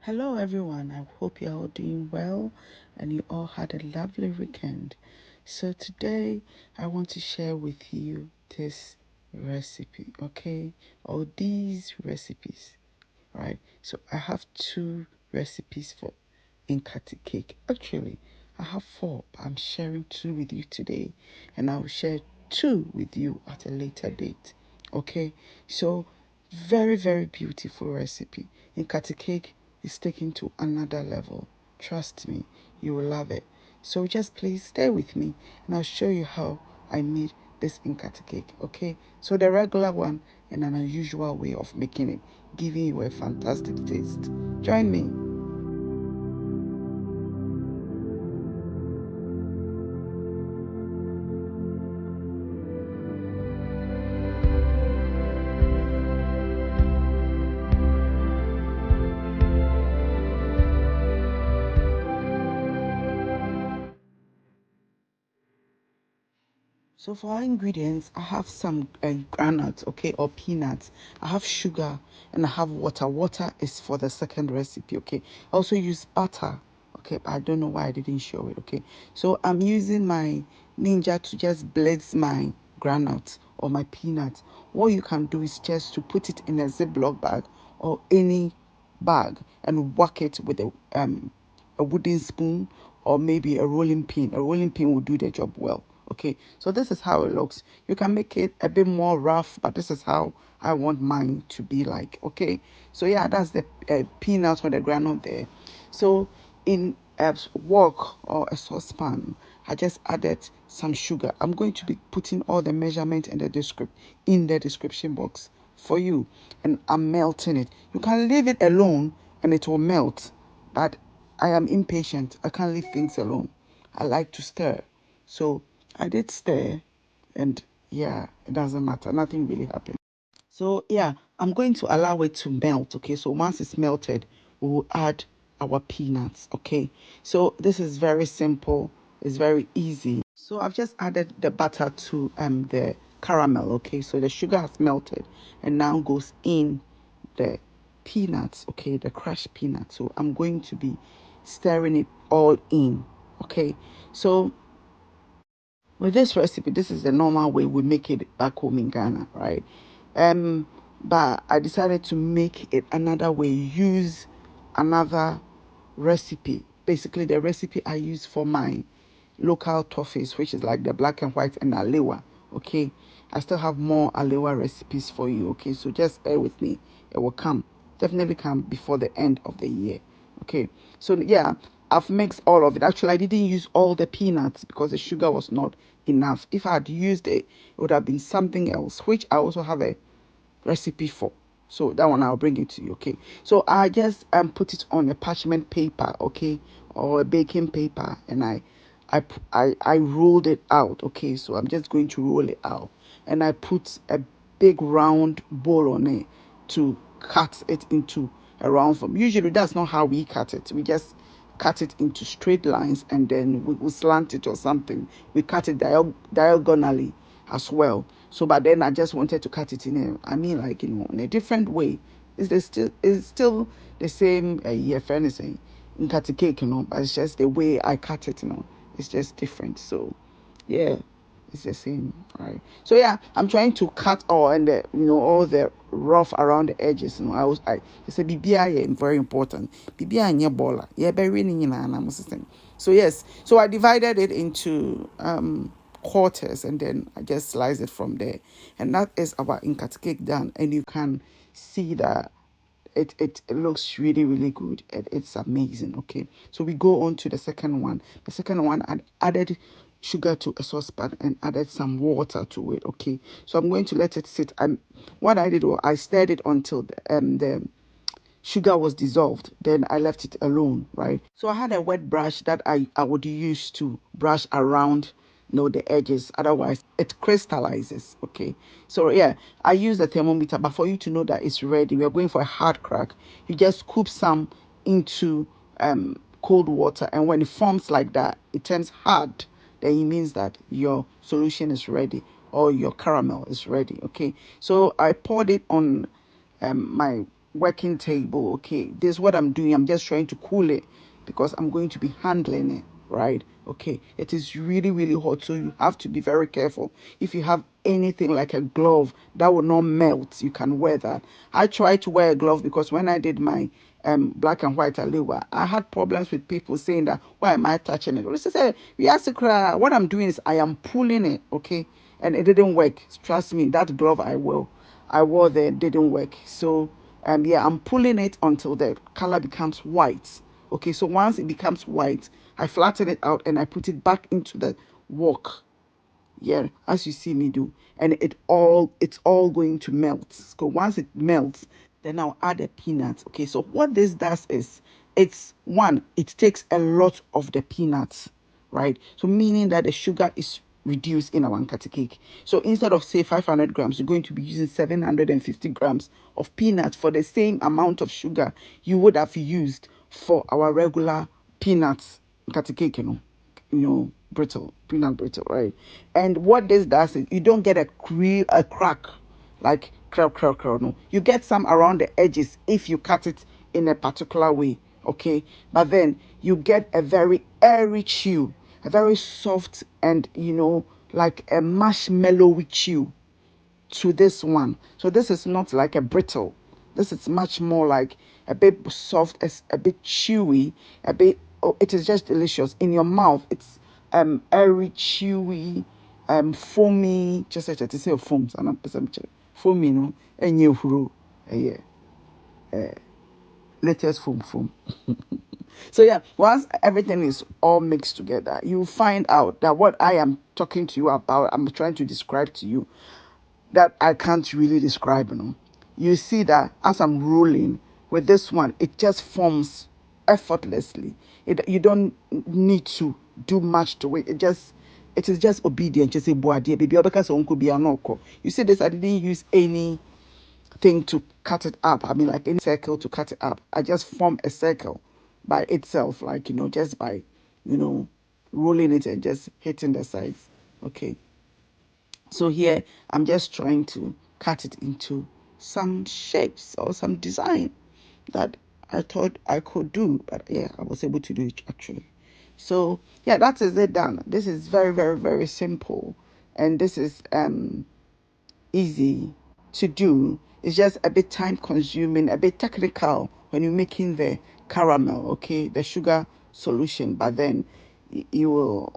Hello, everyone. I hope you're all doing well and you all had a lovely weekend. So, today I want to share with you this recipe, okay? Or these recipes, right? So, I have two recipes for Nkate cake. Actually, I have four, but I'm sharing two with you today, and I'll share two with you at a later date, okay? So, very, very beautiful recipe. Nkate cake is taken to another level. Trust me, you will love it. So just please stay with me and I'll show you how I made this Nkate cake. Okay, so the regular one and an unusual way of making it, giving you a fantastic taste. Join me. So for our ingredients, I have some groundnuts, okay, or peanuts. I have sugar and I have water. Water is for the second recipe, okay. I also use butter, okay, but I don't know why I didn't show it, okay. So I'm using my ninja to just blitz my groundnuts or my peanuts. What you can do is just to put it in a Ziploc bag or any bag and whack it with a wooden spoon or maybe a rolling pin. A rolling pin will do the job well. Okay, so this is how it looks. You can make it a bit more rough, but this is how I want mine to be like. Okay, so yeah, that's the peanuts or the granule there. So in a wok or a saucepan, I just added some sugar. I'm going to be putting all the measurement and the description box for you, and I'm melting it. You can leave it alone and it will melt, but I am impatient. I can't leave things alone. I like to stir. So I did stir, and yeah, it doesn't matter. Nothing really happened. So yeah, I'm going to allow it to melt. Okay, so once it's melted, we will add our peanuts. Okay, so this is very simple. It's very easy. So I've just added the butter to the caramel. Okay, so the sugar has melted, and now goes in the peanuts. Okay, the crushed peanuts. So I'm going to be stirring it all in. Okay, so with this recipe, this is the normal way we make it back home in Ghana, right? But I decided to make it another way, use another recipe. Basically, the recipe I use for my local toffees, which is like the black and white and alewa. Okay, I still have more alewa recipes for you. Okay, so just bear with me. It will come, definitely come before the end of the year. Okay, so yeah, I've mixed all of it. Actually, I didn't use all the peanuts because the sugar was not enough. If I had used it, it would have been something else, which I also have a recipe for. So that one I'll bring it to you. Okay, so I just put it on a parchment paper, okay, or a baking paper, and I rolled it out. Okay, so I'm just going to roll it out, and I put a big round bowl on it to cut it into a round form. Usually that's not how we cut it. We just cut it into straight lines and then we slant it or something. We cut it diagonally as well. So, but then I just wanted to cut it in like, in a different way. It's still the same, yeah, friend is saying, Nkate cake, but it's just the way I cut it, it's just different. So, yeah, it's the same, right? So yeah, I'm trying to cut all the rough around the edges. I say BBI is very important. BBI nye bola. Yeah, very saying. So yes, so I divided it into quarters and then I just slice it from there. And that is our Nkate cake done. And you can see that it looks really, really good. It's amazing. Okay, so we go on to the second one. The second one, I added sugar to a saucepan and added some water to it. Okay, so I'm going to let it sit. And what I did was I stirred it until the sugar was dissolved. Then I left it alone, right? So I had a wet brush that I would use to brush around, the edges. Otherwise, it crystallizes. Okay. So yeah, I use the thermometer, but for you to know that it's ready, we are going for a hard crack. You just scoop some into cold water, and when it forms like that, it turns hard. Then it means that your solution is ready or your caramel is ready. Okay. So I poured it on my working table. Okay, this is what I'm doing. I'm just trying to cool it because I'm going to be handling it, right? Okay, it is really, really hot, so you have to be very careful. If you have anything like a glove that will not melt, you can wear that. I tried to wear a glove because when I did my black and white aliwa, I had problems with people saying that, why am I touching it? Well, say, we asked to cry. What I'm doing is I am pulling it, okay, and it didn't work. Trust me, that glove I wore there didn't work. So yeah, I'm pulling it until the color becomes white. Okay, so once it becomes white, I flatten it out and I put it back into the wok. Yeah, as you see me do, and it's all going to melt. So once it melts, then I'll add a peanut. Okay, so what this does is, it's one, it takes a lot of the peanuts, right? So meaning that the sugar is reduced in our Nkate cake. So instead of say 500 grams, you're going to be using 750 grams of peanuts for the same amount of sugar you would have used for our regular peanuts Nkate cake, brittle, peanut brittle, right? And what this does is you don't get a crack, like crack. No, you get some around the edges if you cut it in a particular way, okay? But then you get a very airy chew, a very soft and like a marshmallowy chew to this one. So this is not like a brittle. This is much more like a bit soft, a bit chewy, a bit. Oh, it is just delicious in your mouth. It's airy, chewy, foamy. Just like to say foam. So I'm foamy, and you yeah, latest foam. So yeah, once everything is all mixed together, you find out that what I am talking to you about, I'm trying to describe to you, that I can't really describe. You see that as I'm rolling with this one, it just forms effortlessly. You don't need to do much to it. It is just obedient. Just say, "Boy, dear baby, because uncle be anoko." You see this? I didn't use any thing to cut it up. I mean, like any circle to cut it up. I just form a circle by itself, like just by you know rolling it and just hitting the sides. Okay. So here I'm just trying to cut it into some shapes or some design that I thought I could do, but yeah, I was able to do it actually. So yeah, that is it done. This is very, very, very simple, and this is easy to do. It's just a bit time consuming, a bit technical when you're making the caramel, okay, the sugar solution, but then you will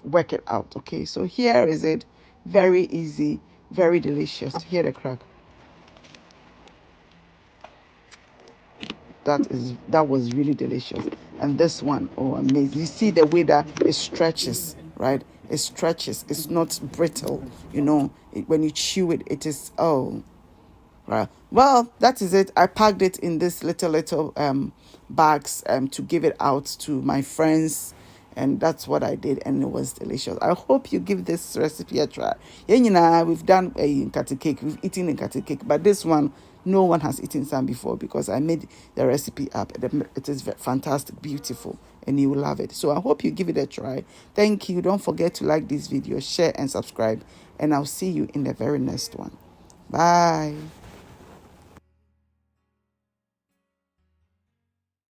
work it out. Okay, so here is it. Very easy, very delicious. Hear the crack. That was really delicious. And this one, oh, amazing. You see the way that it stretches, right? It stretches. It's not brittle. When you chew it, it is, oh, right. Well, that is it. I packed it in this little bags to give it out to my friends, and that's what I did, and it was delicious. I hope you give this recipe a try. Yeah, we've done a Nkate cake. We've eaten a Nkate cake, but this one, no one has eaten some before because I made the recipe up. It is fantastic, beautiful, and you will love it. So I hope you give it a try. Thank you. Don't forget to like this video, share, and subscribe, and I'll see you in the very next one. Bye.